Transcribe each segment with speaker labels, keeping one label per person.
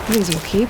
Speaker 1: These will keep.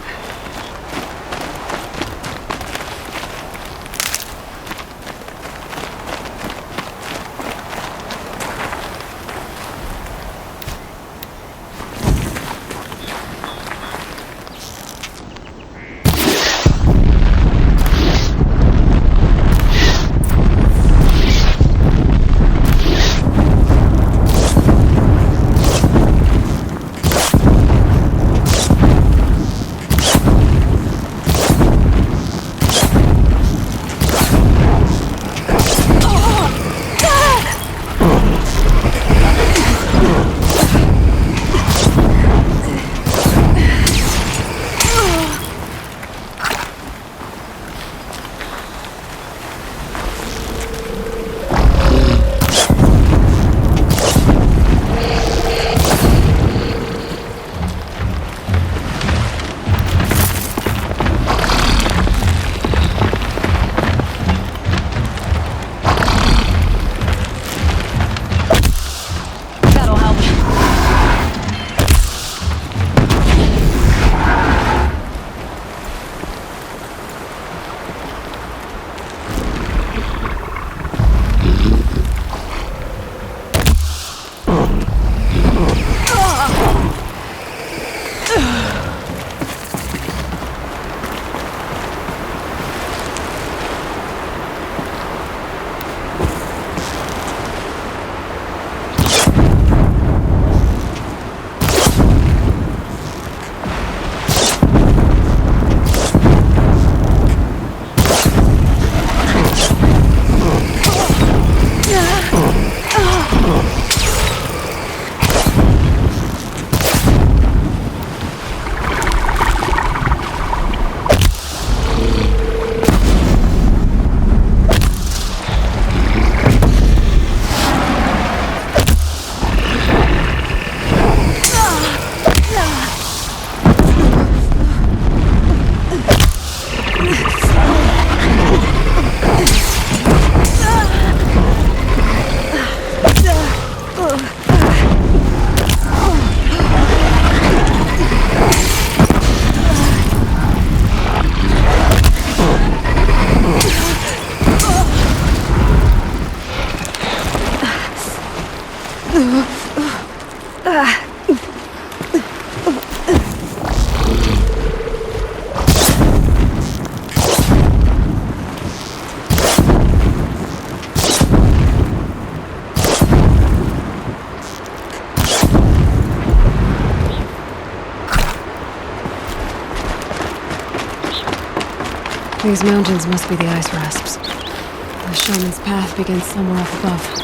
Speaker 1: These mountains must be the ice rasps. The shaman's path begins somewhere up above.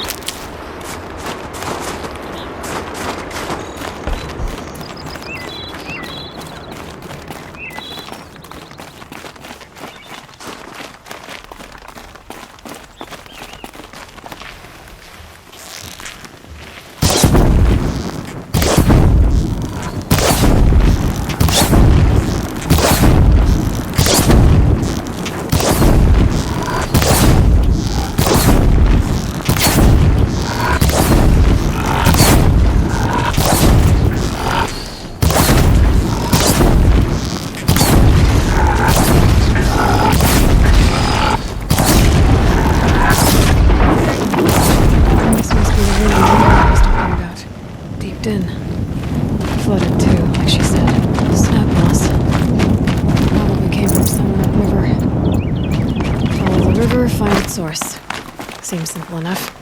Speaker 1: Source. Seems simple enough.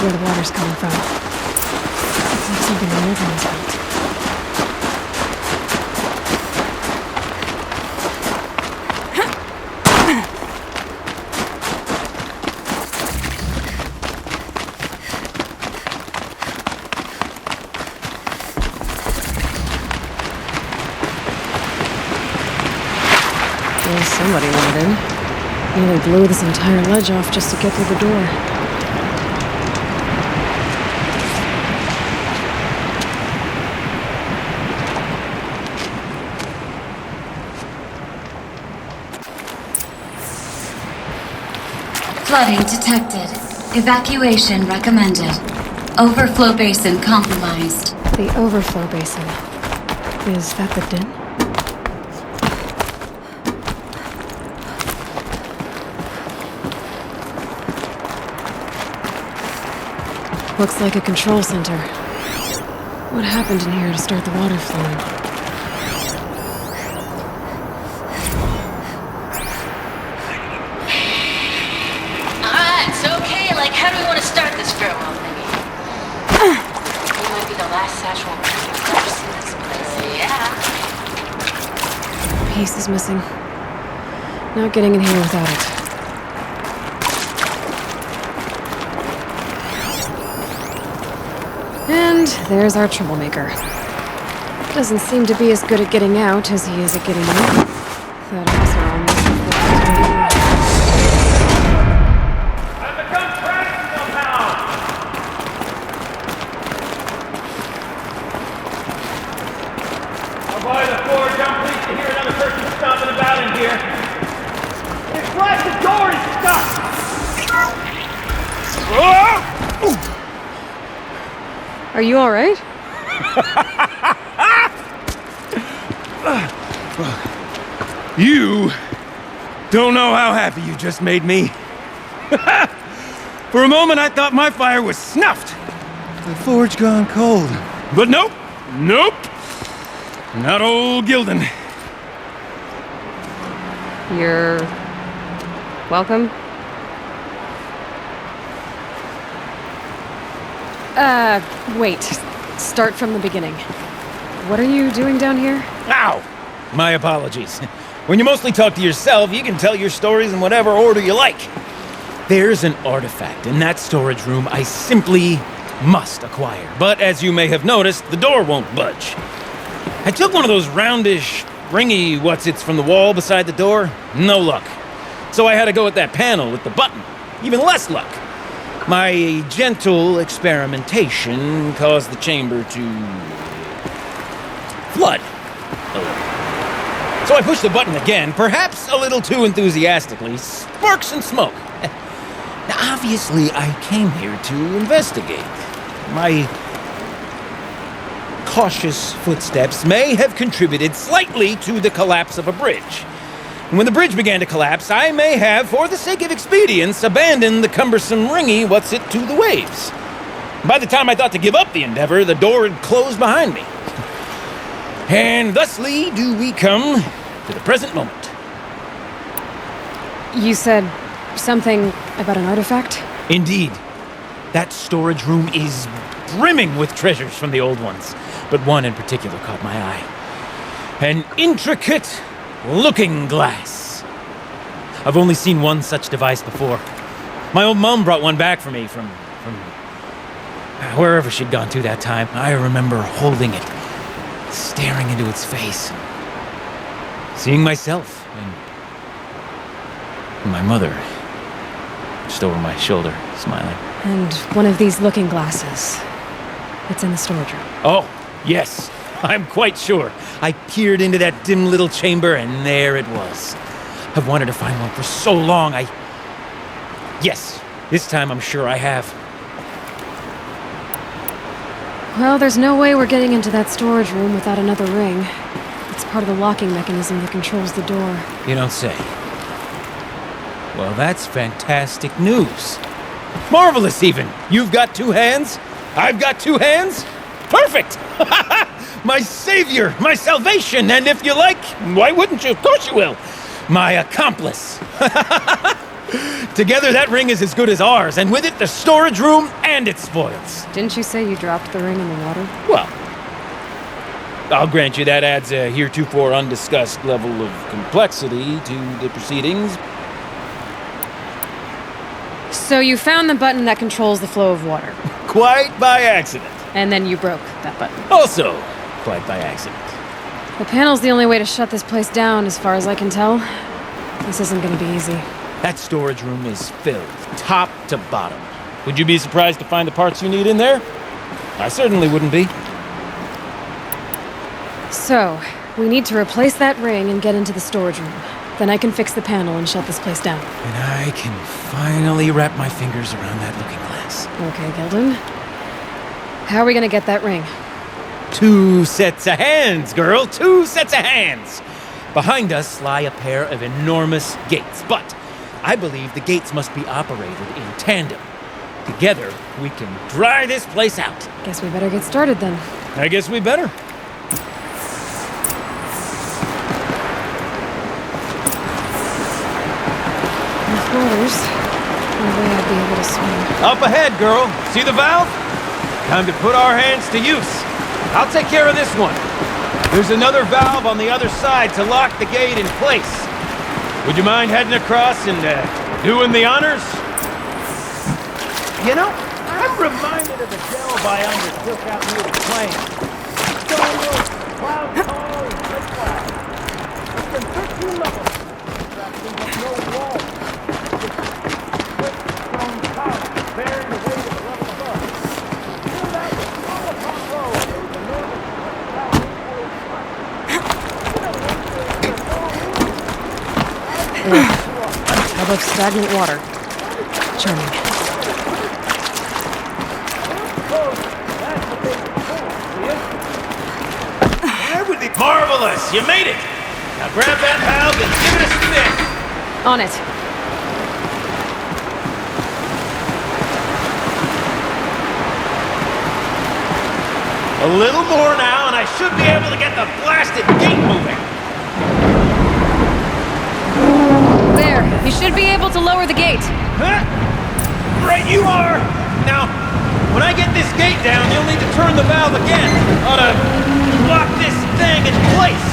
Speaker 1: where the water's coming from. Looks like something unusual is built. Well, somebody went in. Nearly blew this entire ledge off just to get through the door.
Speaker 2: Flooding detected. Evacuation recommended. Overflow basin compromised.
Speaker 1: The overflow basin. Is that the den? Looks like a control center. What happened in here to start the water flowing?
Speaker 2: It's okay. Like, how do we want to start this farewell thingy? We might be the last actual course in this place. Yeah.
Speaker 1: Piece is missing. Not getting in here without it. And there's our troublemaker. Doesn't seem to be as good at getting out as he is at getting in. That hustler on this.
Speaker 3: I've become trapped somehow! I'll buy the forge. I'm pleased to hear another person stomping about in here. It's like the door is stuck!
Speaker 1: Are you alright?
Speaker 3: You don't know how happy you just made me. For a moment, I thought my fire was snuffed. The forge gone cold. But nope. Nope. Not old Gildan.
Speaker 1: You're welcome. Wait. Start from the beginning. What are you doing down here?
Speaker 3: Ow! My apologies. When you mostly talk to yourself, you can tell your stories in whatever order you like. There's an artifact in that storage room I simply must acquire. But as you may have noticed, the door won't budge. I took one of those roundish, ringy what's-its from the wall beside the door. No luck. So I had to go with that panel with the button. Even less luck. My gentle experimentation caused the chamber to flood. So I pushed the button again, perhaps a little too enthusiastically. Sparks and smoke. Now, obviously, I came here to investigate. My cautious footsteps may have contributed slightly to the collapse of a bridge. And when the bridge began to collapse, I may have, for the sake of expedience, abandoned the cumbersome ringy what's-it to the waves. By the time I thought to give up the endeavor, the door had closed behind me. And thusly do we come to the present moment.
Speaker 1: You said something about an artifact?
Speaker 3: Indeed. That storage room is brimming with treasures from the old ones, but one in particular caught my eye. An intricate looking glass. I've only seen one such device before. My old mom brought one back for me from wherever she'd gone to that time. I remember holding it, staring into its face, seeing myself and my mother just over my shoulder, smiling.
Speaker 1: And one of these looking glasses. It's in the storage room.
Speaker 3: Oh, yes. I'm quite sure. I peered into that dim little chamber, and there it was. I've wanted to find one for so long, Yes, this time I'm sure I have.
Speaker 1: Well, there's no way we're getting into that storage room without another ring. It's part of the locking mechanism that controls the door.
Speaker 3: You don't say. Well, that's fantastic news. Marvelous, even. You've got two hands. I've got two hands. Perfect! My savior, my salvation, and if you like, why wouldn't you? Of course you will. My accomplice. Together, that ring is as good as ours, and with it, the storage room and its spoils.
Speaker 1: Didn't you say you dropped the ring in the water?
Speaker 3: Well, I'll grant you that adds a heretofore undiscussed level of complexity to the proceedings.
Speaker 1: So you found the button that controls the flow of water,
Speaker 3: Quite by accident.
Speaker 1: and then you broke that button.
Speaker 3: Also, quite by accident.
Speaker 1: The panel's the only way to shut this place down, as far as I can tell. This isn't gonna be easy.
Speaker 3: That storage room is filled, top to bottom. Would you be surprised to find the parts you need in there? I certainly wouldn't be.
Speaker 1: So, we need to replace that ring and get into the storage room. Then I can fix the panel and shut this place down.
Speaker 3: And I can finally wrap my fingers around that looking glass.
Speaker 1: Okay, Gilden. How are we gonna get that ring?
Speaker 3: 2 sets of hands, girl. 2 sets of hands. Behind us lie a pair of enormous gates, but I believe the gates must be operated in tandem. Together, we can dry this place out.
Speaker 1: Guess we better get started then.
Speaker 3: I guess we better.
Speaker 1: With waters, no way I'd be able to swim.
Speaker 3: Up ahead, girl. See the valve? Time to put our hands to use. I'll take care of this one. There's another valve on the other side to lock the gate in place. Would you mind heading across and doing the honors? You know, I'm reminded of the delve I undertook out near the plane. Stone cloud tall and brick cloud. It's been 13 levels. Trapped into no wall. Just quick, strong tower, bearing the weight of the level above. Filled out with row upon row of those enormous
Speaker 1: Tub of stagnant water. Charming.
Speaker 3: That would be marvelous! You made it! Now grab that valve and give it a spin!
Speaker 1: On it.
Speaker 3: A little more now, and I should be able to get the blasted gate moving!
Speaker 1: There. You should be able to lower the gate.
Speaker 3: Huh? Right you are! Now, when I get this gate down, you'll need to turn the valve again. Ought to lock this thing in place!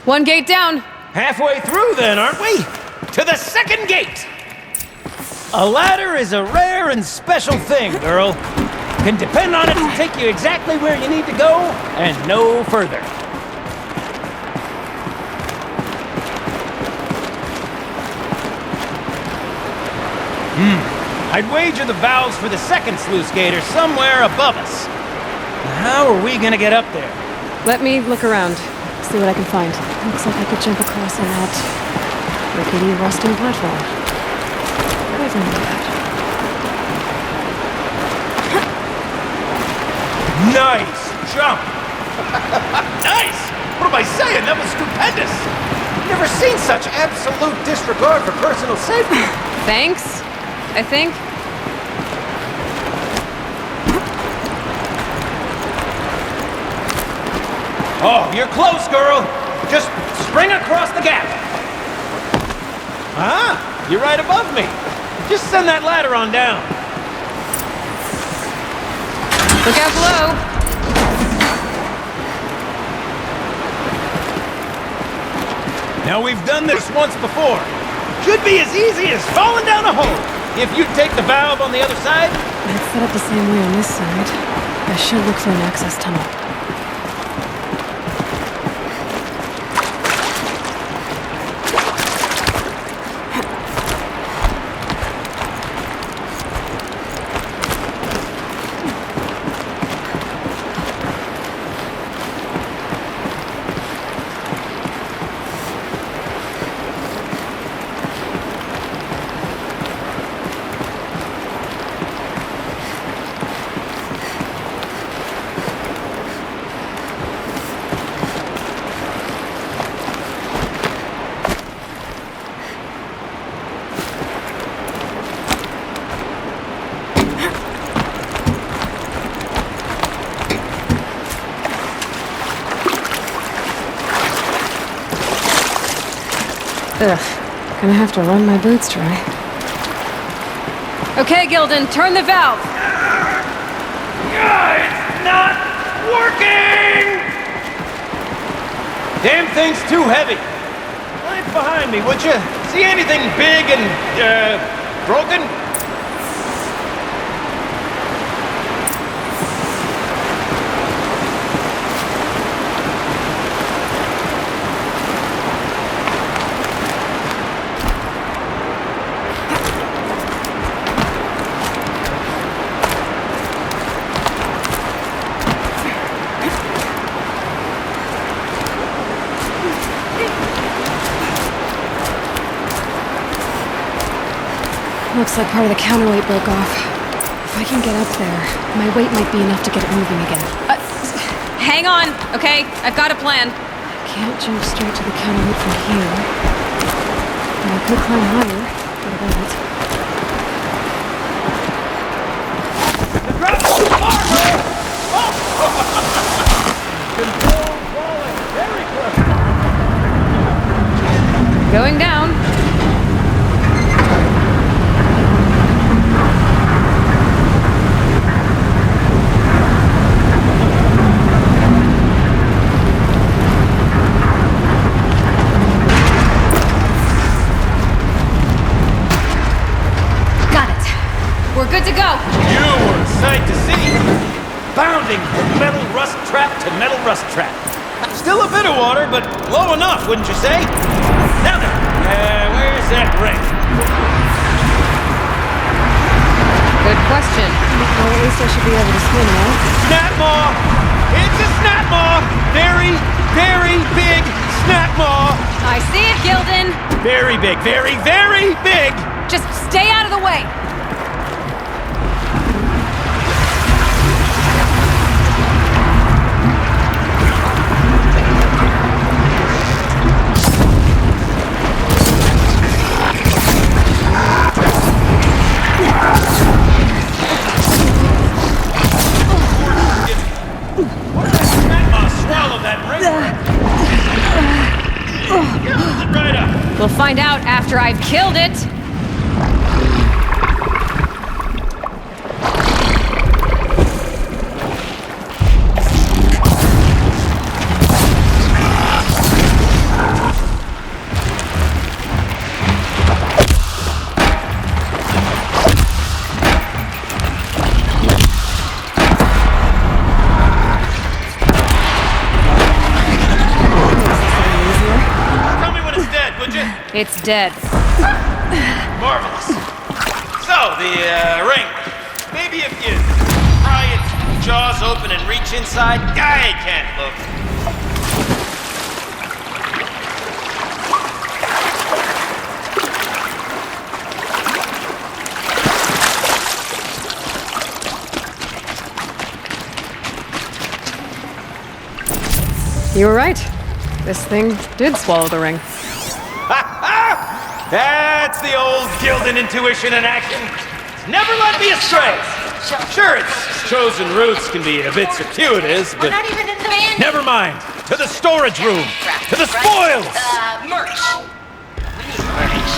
Speaker 1: One gate down.
Speaker 3: Halfway through then, aren't we? To the second gate! A ladder is a rare and special thing, girl. Can depend on it to take you exactly where you need to go, and no further. I'd wager the valves for the second sluice gate are somewhere above us. How are we gonna get up there?
Speaker 1: Let me look around. See what I can find. Looks like I could jump across on that rickety rusting platform. Where's my dad?
Speaker 3: Nice jump! Nice! What am I saying? That was stupendous! Never seen such absolute disregard for personal safety.
Speaker 1: Thanks, I think.
Speaker 3: Oh, you're close, girl! Just spring across the gap! Ah, you're right above me. Just send that ladder on down.
Speaker 1: Look out below.
Speaker 3: Now, we've done this once before. Should be as easy as falling down a hole. If you take the valve on the other side.
Speaker 1: It's set up the same way on this side. I should look for an access tunnel. Ugh, gonna have to run my boots dry. Okay, Gilden, turn the valve!
Speaker 3: It's not working! Damn thing's too heavy. Glance behind me, would you? See anything big and, broken?
Speaker 1: Looks like part of the counterweight broke off. If I can get up there, my weight might be enough to get it moving again.
Speaker 4: Hang on, okay? I've got a plan.
Speaker 1: Can't jump straight to the counterweight from here. But I could climb higher. What about it?
Speaker 3: The drop's too far, girl! Control falling. Very close.
Speaker 4: Going down. We're good to go.
Speaker 3: You were a sight to see. Bounding from metal rust trap to metal rust trap. Still a bit of water, but low enough, wouldn't you say? Now then, where's that ring?
Speaker 4: Good question.
Speaker 1: Well, at least I should be able to swim now.
Speaker 3: Snap maw! It's a snap maw! Very, very big snap maw!
Speaker 4: I see it, Gilden.
Speaker 3: Very big, very, very big!
Speaker 4: Just stay out of the way. We'll find out after I've killed it. It's dead.
Speaker 3: Marvelous. So, the, ring. Maybe if you pry its jaws open and reach inside, I can't look.
Speaker 1: You were right. This thing did swallow the ring.
Speaker 3: That's the old Gildan intuition in action. It's never led me astray. Sure, its chosen routes can be a bit circuitous, but...
Speaker 2: We're not even in the band.
Speaker 3: Never mind. To the storage room. To the spoils.
Speaker 2: Merch. We need merch.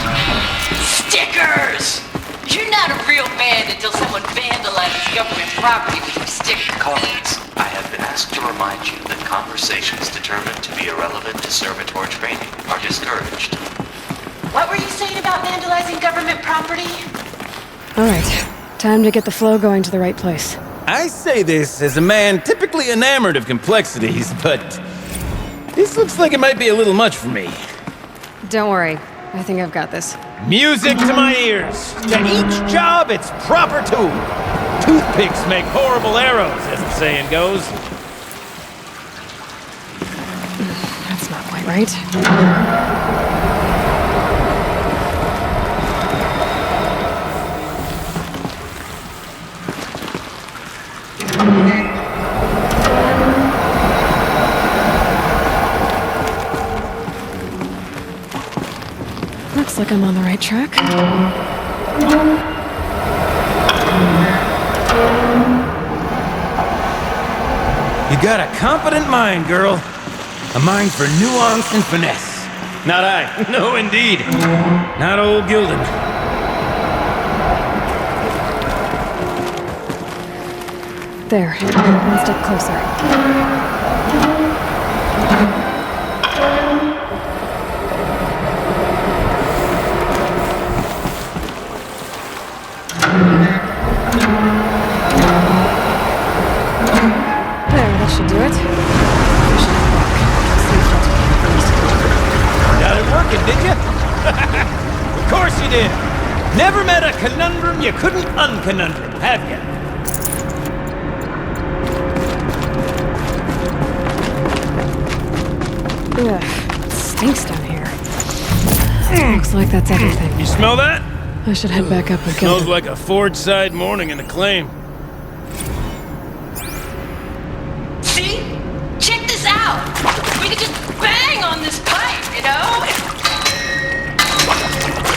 Speaker 2: Stickers! You're not a real band until someone vandalizes government property with your sticker codes.
Speaker 5: I have been asked to remind you that conversations determined to be irrelevant to servitor training are discouraged.
Speaker 2: What were you saying about vandalizing government property?
Speaker 1: All right, time to get the flow going to the right place.
Speaker 3: I say this as a man typically enamored of complexities, but this looks like it might be a little much for me.
Speaker 1: Don't worry, I think I've got this.
Speaker 3: Music to my ears. To each job, its proper tool. Toothpicks make horrible arrows, as the saying goes.
Speaker 1: That's not quite right. Looks like I'm on the right track.
Speaker 3: You got a competent mind, girl. A mind for nuance and finesse. Not I. No, indeed. Not old Gildan.
Speaker 1: There, one step closer. There, that should do it. I should head back. See if that's what needs to do.
Speaker 3: Got it working, did you? Of course you did. Never met a conundrum you couldn't unconundrum, have you?
Speaker 1: Ugh, it stinks down here. Looks like that's everything.
Speaker 3: You smell that?
Speaker 1: I should head back up with
Speaker 3: Smells
Speaker 1: Gildan.
Speaker 3: like a forge-side morning in Acclaim.
Speaker 2: See? Check this out! We could just bang on this pipe, you know?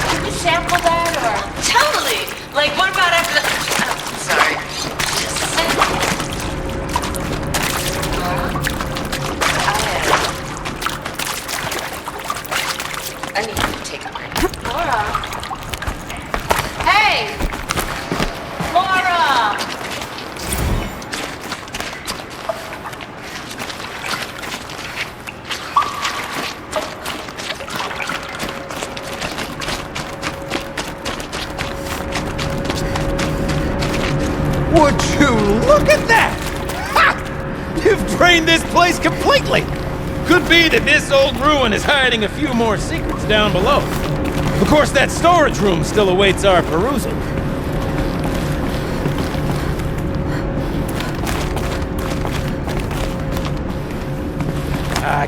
Speaker 2: Can you sample that, or? Totally! Like, what about after the... Oh, sorry. Just a second. I need you to take a break. Laura? Hey! Laura!
Speaker 3: Would you look at that? Ha! You've drained this place completely. Could be that this old ruin is hiding a few more secrets down below. Of course, that storage room still awaits our perusal. I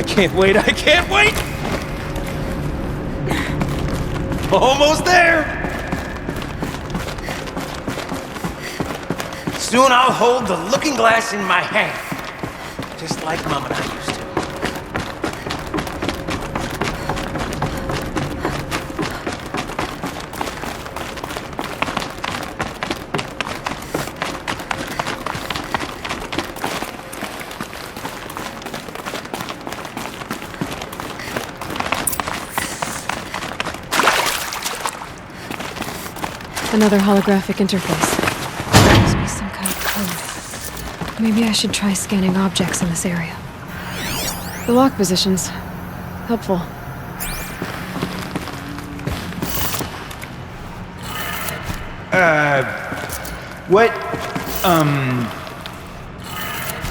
Speaker 3: can't wait, I can't wait! Almost there! Soon I'll hold the looking glass in my hand, just like Mom and I used to.
Speaker 1: Another holographic interface. There must be some kind of code. Maybe I should try scanning objects in this area. The lock positions. Helpful.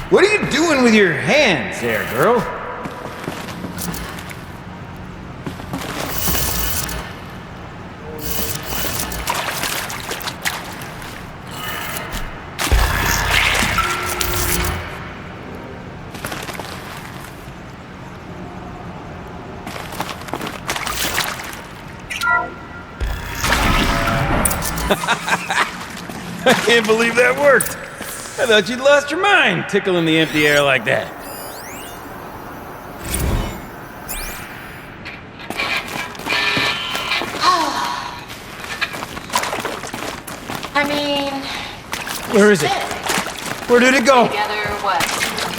Speaker 3: What are you doing with your hands there, girl? I can't believe that worked. I thought you'd lost your mind, tickling the empty air like that.
Speaker 2: I mean...
Speaker 3: Where is it? Where did it go?
Speaker 2: Together, what?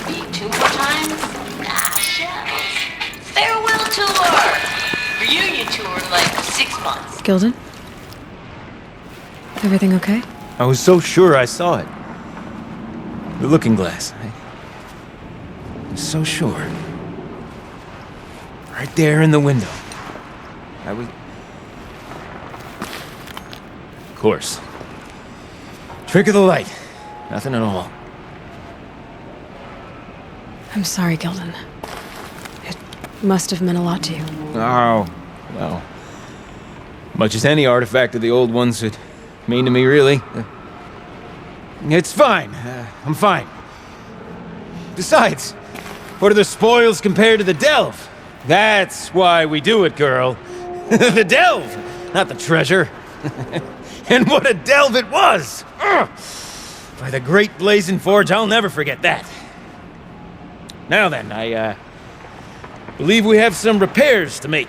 Speaker 2: Maybe 2 more times? Nah, shells. Farewell tour! Reunion tour in like 6 months.
Speaker 1: Gildan? Everything okay?
Speaker 3: I was so sure I saw it. The looking glass. I was so sure. Right there in the window. I was... Of course. Trick of the light. Nothing at all.
Speaker 1: I'm sorry, Gildan. It must have meant a lot to you.
Speaker 3: Oh, well. Much as any artifact of the old ones would mean to me, really. It's fine. I'm fine. Besides, what are the spoils compared to the delve? That's why we do it, girl. The delve, not the treasure. And what a delve it was! Ugh. By the great blazing forge, I'll never forget that. Now then, I believe we have some repairs to make.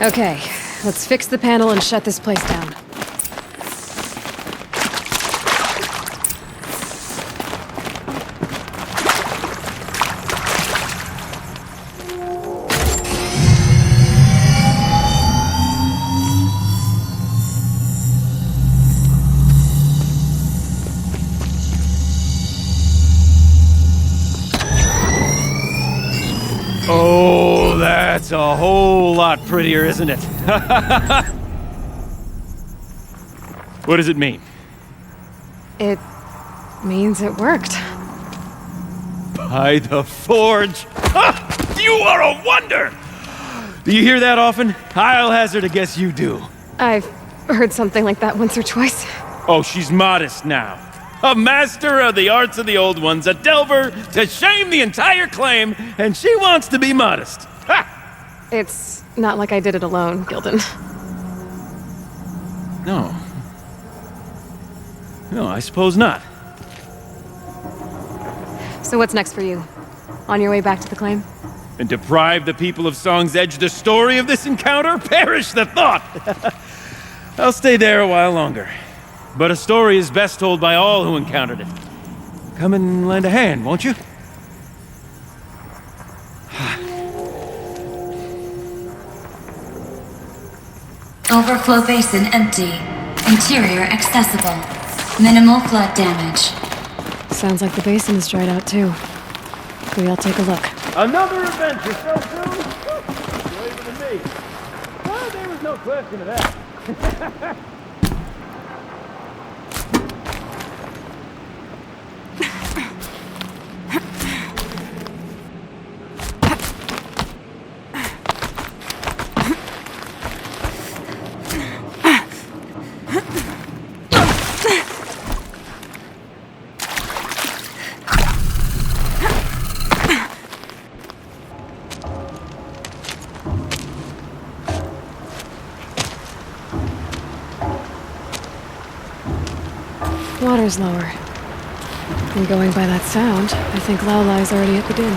Speaker 1: Okay, let's fix the panel and shut this place down.
Speaker 3: Oh, that's a whole lot prettier, isn't it? What does it mean?
Speaker 1: It means it worked.
Speaker 3: By the forge! Ah, you are a wonder! Do you hear that often? I'll hazard a guess you do.
Speaker 1: I've heard something like that once or twice.
Speaker 3: Oh, she's modest now. A master of the arts of the old ones, a delver to shame the entire claim, and she wants to be modest. Ha!
Speaker 1: It's not like I did it alone, Gildan.
Speaker 3: No. No, I suppose not.
Speaker 1: So what's next for you? On your way back to the claim?
Speaker 3: And deprive the people of Song's Edge the story of this encounter? Perish the thought! I'll stay there a while longer. But a story is best told by all who encountered it. Come and lend a hand, won't you?
Speaker 6: Overflow basin empty. Interior accessible. Minimal flood damage.
Speaker 1: Sounds like the basin is dried out too. Maybe I'll take a look.
Speaker 3: Another adventure so soon? You're later than me. Well, there was no question of that.
Speaker 1: Water's lower. And going by that sound, I think Laolai's already at the din.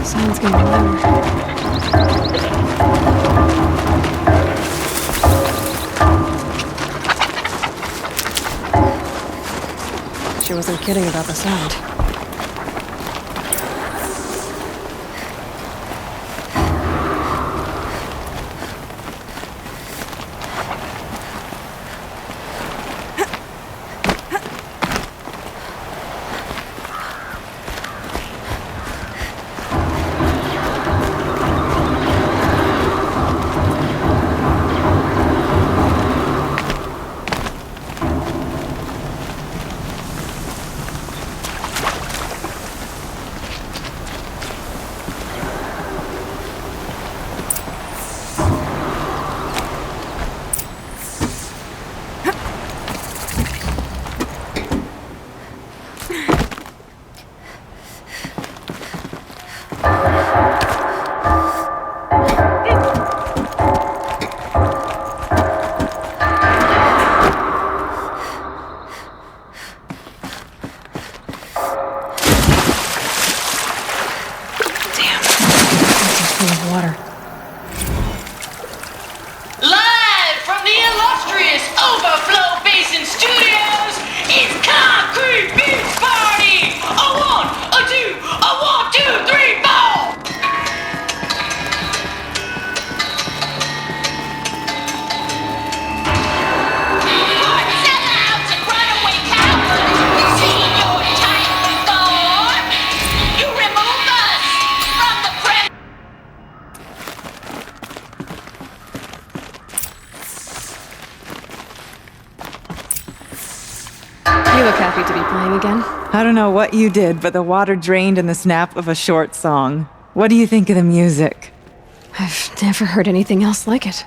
Speaker 1: Sounds getting louder. She wasn't kidding about the sound. Water.
Speaker 2: Live from the illustrious Overflow Basin Studios, it's Concrete Beach Party! A one, a two, a 1, 2, 3, 4! Sellouts and runaway cowards! See
Speaker 1: happy to be playing again.
Speaker 7: I don't know what you did, but the water drained in the snap of a short song. What do you think of the music?
Speaker 1: I've never heard anything else like it.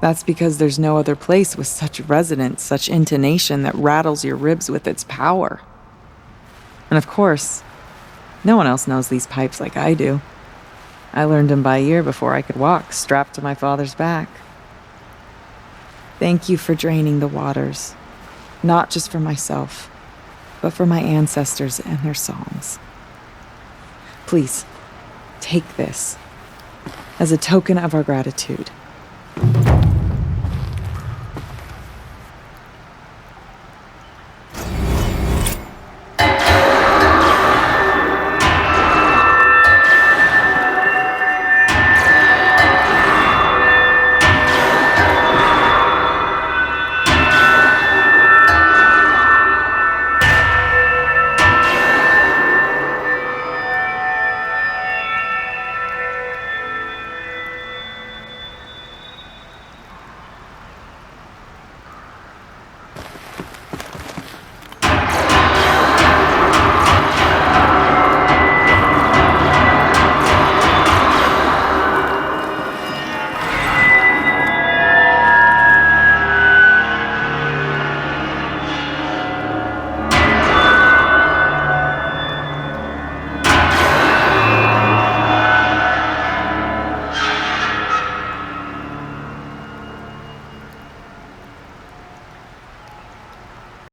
Speaker 7: That's because there's no other place with such resonance, such intonation that rattles your ribs with its power. And of course, no one else knows these pipes like I do. I learned them by ear before I could walk, strapped to my father's back. Thank you for draining the waters. Not just for myself, but for my ancestors and their songs. Please, take this as a token of our gratitude.